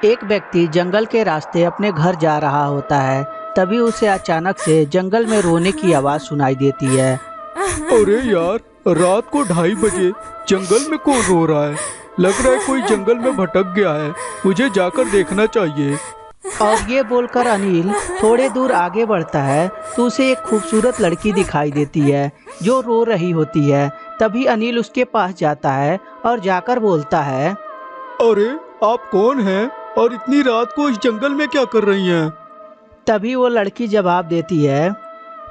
एक व्यक्ति जंगल के रास्ते अपने घर जा रहा होता है। तभी उसे अचानक से जंगल में रोने की आवाज़ सुनाई देती है। अरे यार, रात को 2:30 बजे जंगल में कौन रो रहा है? लग रहा है कोई जंगल में भटक गया है। मुझे जाकर देखना चाहिए। और ये बोलकर अनिल थोड़े दूर आगे बढ़ता है तो उसे एक खूबसूरत लड़की दिखाई देती है जो रो रही होती है। तभी अनिल उसके पास जाता है और जाकर बोलता है। अरे, आप कौन हैं और इतनी रात को इस जंगल में क्या कर रही हैं? तभी वो लड़की जवाब देती है,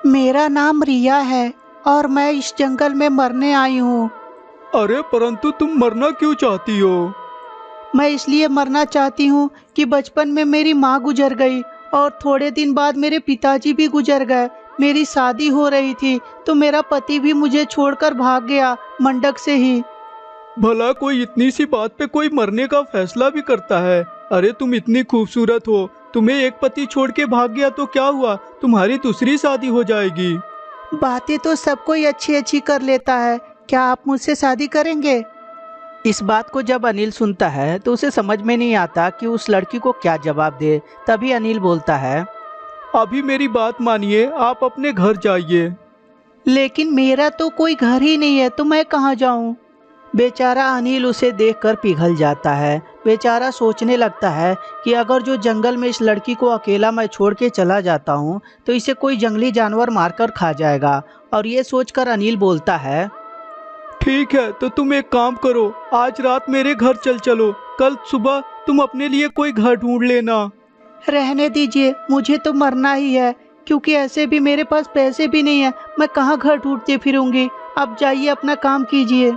मेरा नाम रिया है और मैं इस जंगल में मरने आई हूँ। अरे, परंतु तुम मरना क्यों चाहती हो? मैं इसलिए मरना चाहती हूँ कि बचपन में मेरी माँ गुजर गई और थोड़े दिन बाद मेरे पिताजी भी गुजर गए। मेरी शादी हो रही थी तो मेरा पति भी मुझे छोड़कर भाग गया मंडक से ही। भला कोई इतनी सी बात पे कोई मरने का फैसला भी करता है? अरे, तुम इतनी खूबसूरत हो, तुम्हें एक पति छोड़ के भाग गया तो क्या हुआ? तुम्हारी दूसरी शादी हो जाएगी। बातें तो सब कोई अच्छी अच्छी कर लेता है, क्या आप मुझसे शादी करेंगे? इस बात को जब अनिल सुनता है तो उसे समझ में नहीं आता कि उस लड़की को क्या जवाब दे। तभी अनिल बोलता है, अभी मेरी बात मानिए, आप अपने घर जाइए। लेकिन मेरा तो कोई घर ही नहीं है तो मैं कहाँ जाऊँ? बेचारा अनिल उसे देखकर पिघल जाता है। बेचारा सोचने लगता है कि अगर जो जंगल में इस लड़की को अकेला मैं छोड़ के चला जाता हूँ तो इसे कोई जंगली जानवर मारकर खा जाएगा। और ये सोचकर अनिल बोलता है, ठीक है, तो तुम एक काम करो, आज रात मेरे घर चलो। कल सुबह तुम अपने लिए कोई घर ढूंढ लेना। रहने दीजिए, मुझे तो मरना ही है क्योंकि ऐसे भी मेरे पास पैसे भी नहीं है। मैं कहाँ घर ढूंढती फिरूंगी। अब जाइए अपना काम कीजिए।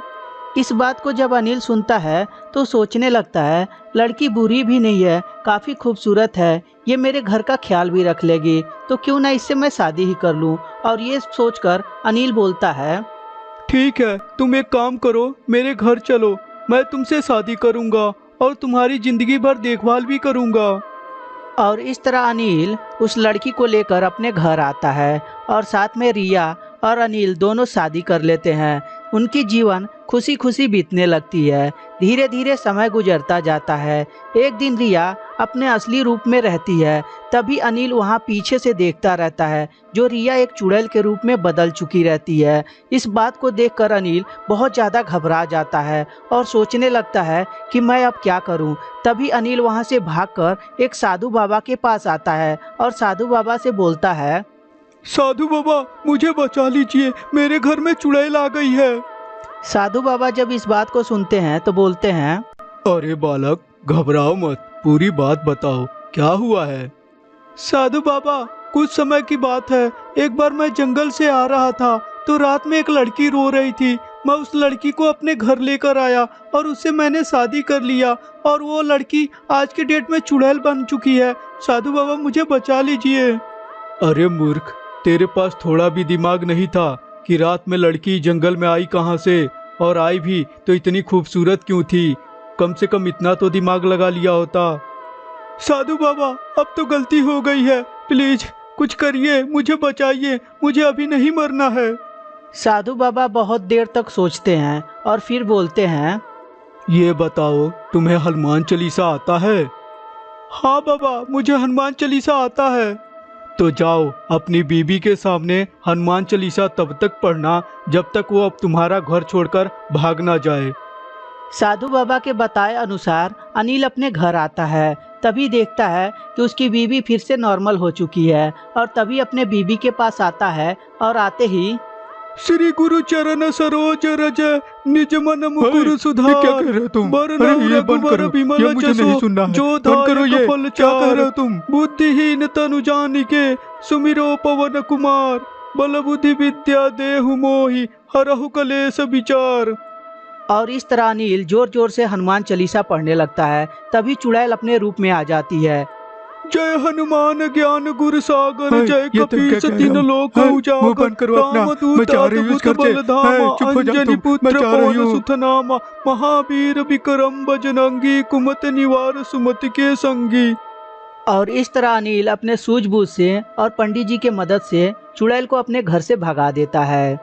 इस बात को जब अनिल सुनता है तो सोचने लगता है, लड़की बुरी भी नहीं है, काफ़ी खूबसूरत है, ये मेरे घर का ख्याल भी रख लेगी, तो क्यों ना इससे मैं शादी ही कर लूँ। और ये सोचकर अनिल बोलता है, ठीक है, तुम एक काम करो, मेरे घर चलो। मैं तुमसे शादी करूंगा और तुम्हारी जिंदगी भर देखभाल भी करूंगा। और इस तरह अनिल उस लड़की को लेकर अपने घर आता है और साथ में रिया और अनिल दोनों शादी कर लेते हैं। उनकी जीवन खुशी खुशी बीतने लगती है। धीरे धीरे समय गुजरता जाता है। एक दिन रिया अपने असली रूप में रहती है। तभी अनिल वहाँ पीछे से देखता रहता है जो रिया एक चुड़ैल के रूप में बदल चुकी रहती है। इस बात को देखकर अनिल बहुत ज़्यादा घबरा जाता है और सोचने लगता है कि मैं अब क्या करूं। तभी अनिल वहां से भागकर एक साधु बाबा के पास आता है और साधु बाबा से बोलता है, साधु बाबा, मुझे बचा लीजिए, मेरे घर में चुड़ैल आ गई है। साधु बाबा जब इस बात को सुनते हैं तो बोलते हैं, अरे बालक, घबराओ मत, पूरी बात बताओ, क्या हुआ है? साधु बाबा, कुछ समय की बात है। एक बार मैं जंगल से आ रहा था तो रात में एक लड़की रो रही थी। मैं उस लड़की को अपने घर लेकर आया और उससे मैंने शादी कर लिया और वो लड़की आज के डेट में चुड़ैल बन चुकी है। साधु बाबा, मुझे बचा लीजिए। अरे मूर्ख, तेरे पास थोड़ा भी दिमाग नहीं था कि रात में लड़की जंगल में आई कहाँ से? और आई भी तो इतनी खूबसूरत क्यों थी? कम से कम इतना तो दिमाग लगा लिया होता। साधु बाबा, अब तो गलती हो गई है, प्लीज कुछ करिए, मुझे बचाइए, मुझे अभी नहीं मरना है। साधु बाबा बहुत देर तक सोचते हैं और फिर बोलते हैं, ये बताओ, तुम्हें हनुमान चालीसा आता है? हाँ बाबा, मुझे हनुमान चालीसा आता है। तो जाओ अपनी बीबी के सामने हनुमान चालीसा तब तक पढ़ना जब तक वो अब तुम्हारा घर छोड़कर भाग ना जाए। साधु बाबा के बताए अनुसार अनिल अपने घर आता है। तभी देखता है कि उसकी बीवी फिर से नॉर्मल हो चुकी है और तभी अपने बीबी के पास आता है और आते ही, श्री गुरु चरण सरोज रज निज मन मुकुर सुधार। क्या कह रहे हो तुम? बरनउँ अरे ये बंद रघुबर करो, बिमल ये मुझे जसु, नहीं सुनना है। जो बंद करो दायक ये, फल क्या कह रहे हो चार। तुम? बुद्धिहीन तनु जानिके सुमिरो पवन कुमार। बल बुद्धि विद्या देहु मोहि हरहु कलेश विचार। और इस तरह अनिल जोर जोर से हनुमान चालीसा पढ़ने लगता है। तभी चुड़ैल अपने रूप में आ जाती है। जय हनुमान ज्ञान गुर सागर, हाय, जय ये तुम क्या कपीस कह रहे तीन हो? लोक हाय, उजागर। मुंह बंद करो अपना, मैं रामदूत जा रही हूँ इस अद्भुत घर से। बलधामा, हाय, चुप हो जाओ अंजनी तुम, मैं पुत्र जा रही पवन हूँ। सुत नामा। महावीर विक्रम बजरंगी, कुमत निवार सुमति के संगी। और इस तरह अनिल अपने सूझबूझ से और पंडित जी के मदद से चुड़ैल को अपने घर से भगा देता है।